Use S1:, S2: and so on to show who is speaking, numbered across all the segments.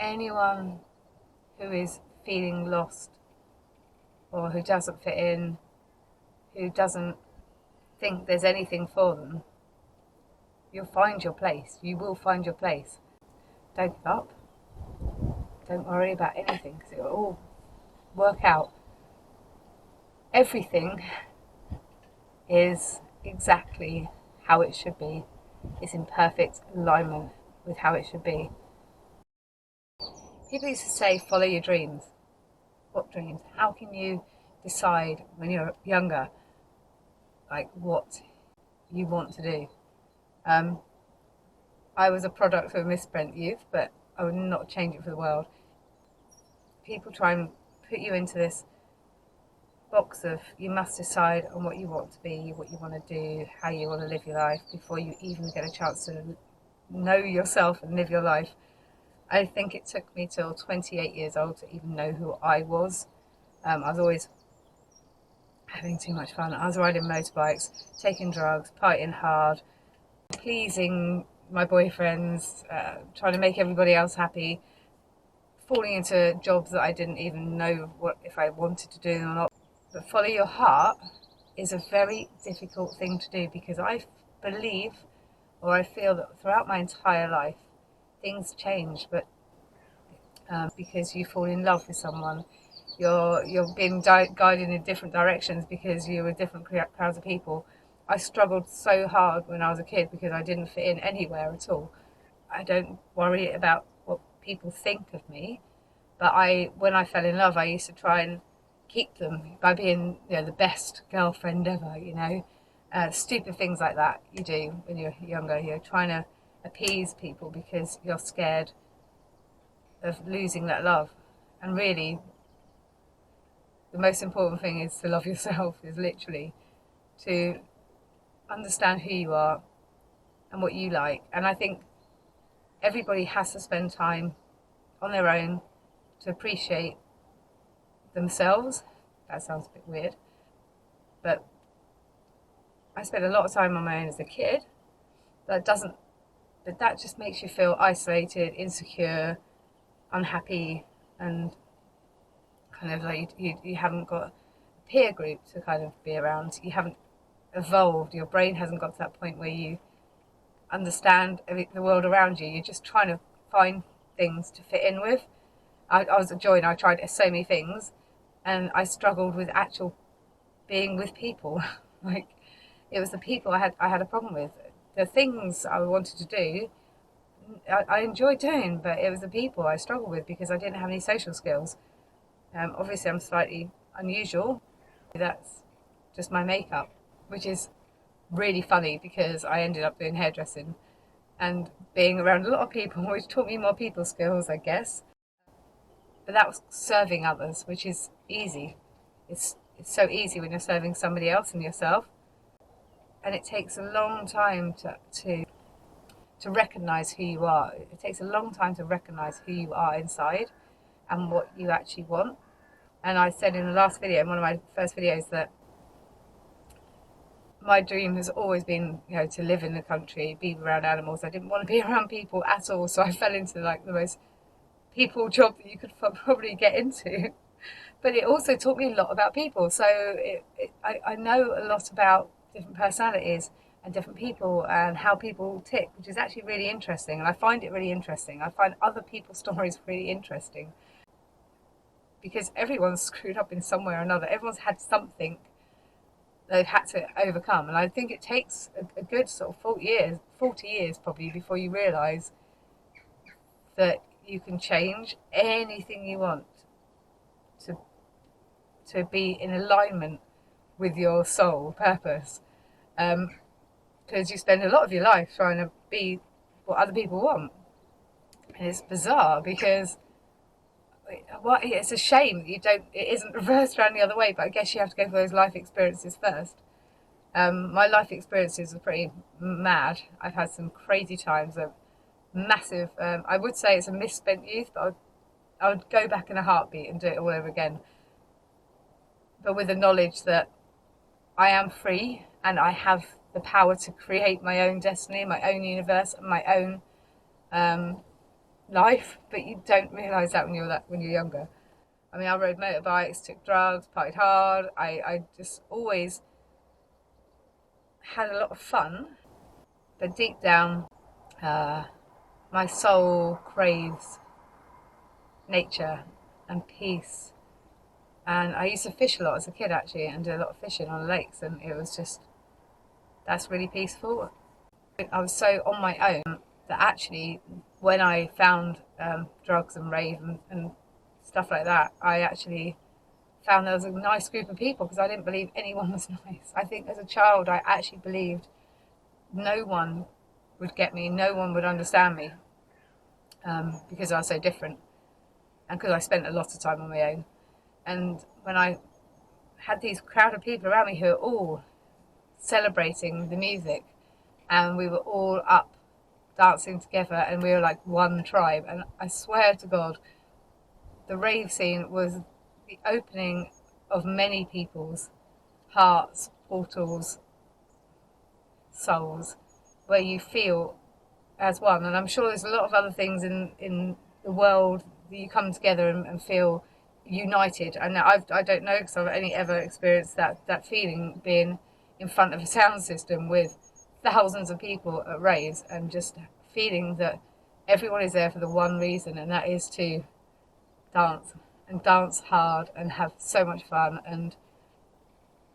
S1: anyone who is feeling lost or who doesn't fit in, who doesn't think there's anything for them, you'll find your place. You will find your place. Don't give up. Don't worry about anything because it will all work out. Everything is exactly how it should be. It's in perfect alignment with how it should be. People used to say, follow your dreams. What dreams? How can you decide when you're younger, like what you want to do? I was a product of a misspent youth, but I would not change it for the world. People try and put you into this box of you must decide on what you want to be, what you want to do, how you want to live your life before you even get a chance to know yourself and live your life. I think it took me till 28 years old to even know who I was. I was always having too much fun. I was riding motorbikes, taking drugs, partying hard, pleasing my boyfriends, trying to make everybody else happy, falling into jobs that I didn't even know what if I wanted to do or not. But follow your heart is a very difficult thing to do because I believe, or I feel that throughout my entire life, things change, but because you fall in love with someone, you're being guided in different directions because you're with different crowds of people. I struggled so hard when I was a kid because I didn't fit in anywhere at all. I don't worry about what people think of me, but when I fell in love, I used to try and keep them by being, the best girlfriend ever. Stupid things like that you do when you're younger. You're trying to appease people because you're scared of losing that love. And really, the most important thing is to love yourself, is literally to understand who you are and what you like. And I think everybody has to spend time on their own to appreciate themselves. That sounds a bit weird, but I spent a lot of time on my own as a kid. But that just makes you feel isolated, insecure, unhappy, and kind of like you haven't got a peer group to kind of be around. You haven't evolved. Your brain hasn't got to that point where you understand the world around you. You're just trying to find things to fit in with. I was a joiner. I tried so many things, and I struggled with actual being with people. Like, it was the people I had a problem with. The things I wanted to do, I enjoyed doing, but it was the people I struggled with because I didn't have any social skills. Obviously, I'm slightly unusual. That's just my makeup, which is really funny because I ended up doing hairdressing and being around a lot of people, which taught me more people skills, I guess. But that was serving others, which is easy. It's so easy when you're serving somebody else and yourself. And it takes a long time to recognize who you are. It takes a long time to recognize who you are inside and what you actually want. And I said in the last video, in one of my first videos, that my dream has always been, to live in the country, be around animals. I didn't want to be around people at all, so I fell into like the most people job that you could probably get into. But it also taught me a lot about people. So I know a lot about different personalities and different people and how people tick, which is actually really interesting. And I find it really interesting. I find other people's stories really interesting because everyone's screwed up in some way or another. Everyone's had something they've had to overcome. And I think it takes a good sort of 40 years probably before you realise that you can change anything you want to be in alignment with your soul purpose. Because you spend a lot of your life trying to be what other people want. And it's bizarre because it's a shame that it isn't reversed around the other way, but I guess you have to go for those life experiences first. My life experiences are pretty mad. I've had some crazy times of massive, I would say it's a misspent youth, but I would go back in a heartbeat and do it all over again. But with the knowledge that I am free and I have the power to create my own destiny, my own universe, and my own life, but you don't realise that when you're younger. I mean, I rode motorbikes, took drugs, partied hard. I just always had a lot of fun, but deep down, uh, my soul craves nature and peace. And I used to fish a lot as a kid, actually, and do a lot of fishing on the lakes, and it was just, that's really peaceful. I was so on my own that actually, when I found drugs and rave and stuff like that, I actually found there was a nice group of people because I didn't believe anyone was nice. I think as a child, I actually believed no one would get me, no one would understand me, because I was so different and because I spent a lot of time on my own. And when I had these crowd of people around me who were all celebrating the music, and we were all up dancing together, and we were like one tribe. And I swear to God, the rave scene was the opening of many people's hearts, portals, souls, where you feel as one. And I'm sure there's a lot of other things in the world that you come together and feel united. And I don't know, because I've only ever experienced that feeling being in front of a sound system with thousands of people at raves, and just feeling that everyone is there for the one reason, and that is to dance, and dance hard and have so much fun and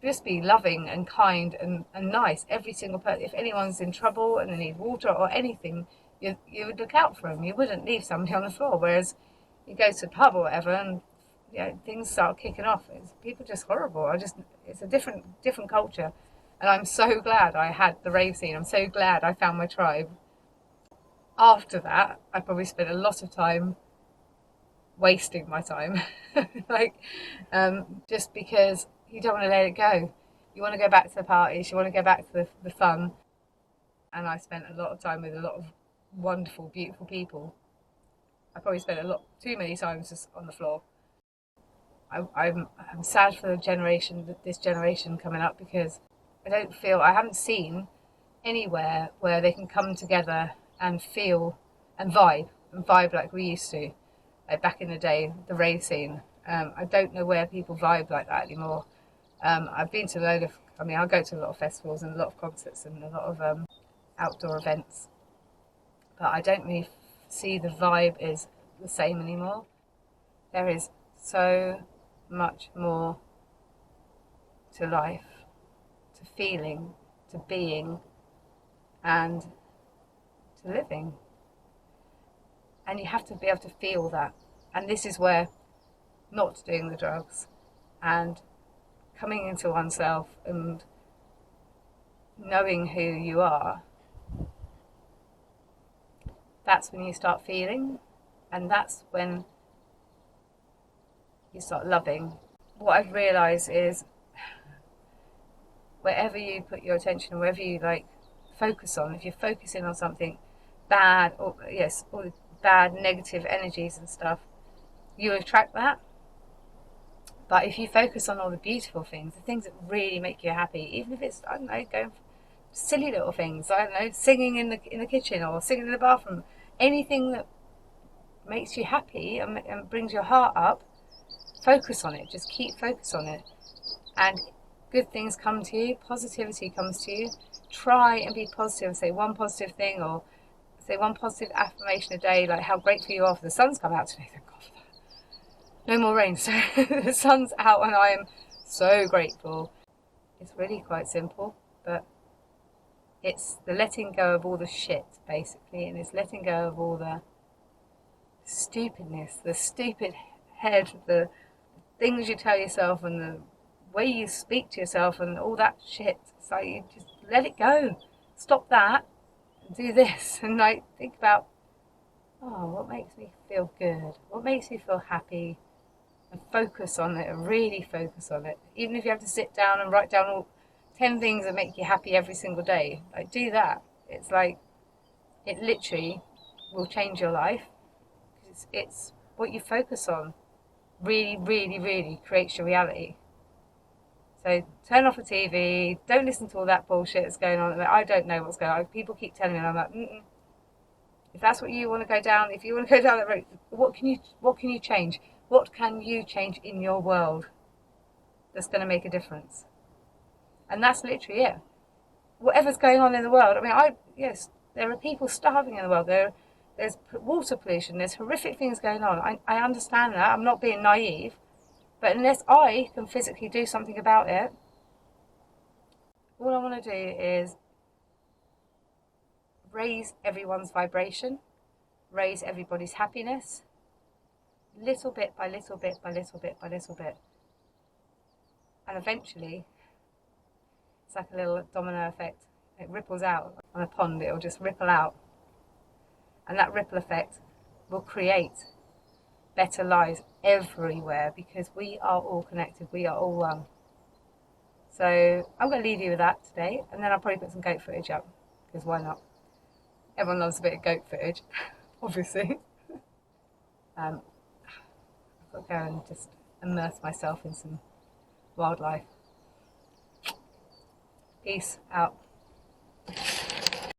S1: just be loving and kind and nice. Every single person, if anyone's in trouble and they need water or anything, you would look out for them. You wouldn't leave somebody on the floor. Whereas you go to a pub or whatever, and things start kicking off. People just horrible. It's a different culture. And I'm so glad I had the rave scene. I'm so glad I found my tribe. After that, I probably spent a lot of time wasting my time, like, just because you don't want to let it go. You want to go back to the parties. You want to go back to the fun. And I spent a lot of time with a lot of wonderful, beautiful people. I probably spent a lot too many times just on the floor. I'm sad for this generation coming up, because I haven't seen anywhere where they can come together and feel and vibe like we used to, like back in the day, the rave scene. I don't know where people vibe like that anymore. I've been to I go to a lot of festivals and a lot of concerts and a lot of outdoor events, but I don't really see the vibe is the same anymore. There is so much more to life, to feeling, to being, and to living. And you have to be able to feel that. And this is where not doing the drugs and coming into oneself and knowing who you are, that's when you start feeling, and that's when you start loving. What I've realised is, wherever you put your attention, wherever you focus on, if you're focusing on something bad, or all the bad negative energies and stuff, you attract that. But if you focus on all the beautiful things, the things that really make you happy, even if it's, I don't know, going for silly little things, I don't know, singing in the kitchen or singing in the bathroom, anything that makes you happy and brings your heart up, focus on it. Just keep focus on it, and good things come to you. Positivity comes to you. Try and be positive. Say one positive thing, or say one positive affirmation a day, like how grateful you are for the sun's come out today. Thank God for that. No more rain. So the sun's out and I am so grateful. It's really quite simple, but it's the letting go of all the shit, basically, and it's letting go of all the stupidness, the stupid head, the things you tell yourself, and the way you speak to yourself, and all that shit. So you just let it go. Stop that. And do this, and think about, what makes me feel good? What makes me feel happy? And focus on it, and really focus on it. Even if you have to sit down and write down all 10 things that make you happy every single day, do that. It's it literally will change your life. It's what you focus on really, really, really creates your reality. So turn off the TV, don't listen to all that bullshit that's going on. I don't know what's going on. People keep telling me, and I'm like, If that's what you want to go down, if you want to go down that road, what can you change? What can you change in your world that's going to make a difference? And that's literally it. Whatever's going on in the world. I mean, yes, there are people starving in the world. There's water pollution. There's horrific things going on. I understand that. I'm not being naive. But unless I can physically do something about it, all I want to do is raise everyone's vibration, raise everybody's happiness, little bit by little bit by little bit by little bit. And eventually, it's like a little domino effect. It ripples out on a pond, it'll just ripple out. And that ripple effect will create better lives everywhere, because we are all connected, we are all one. So I'm going to leave you with that today, and then I'll probably put some goat footage up, because why not? Everyone loves a bit of goat footage, obviously. I've got to go and just immerse myself in some wildlife. Peace out.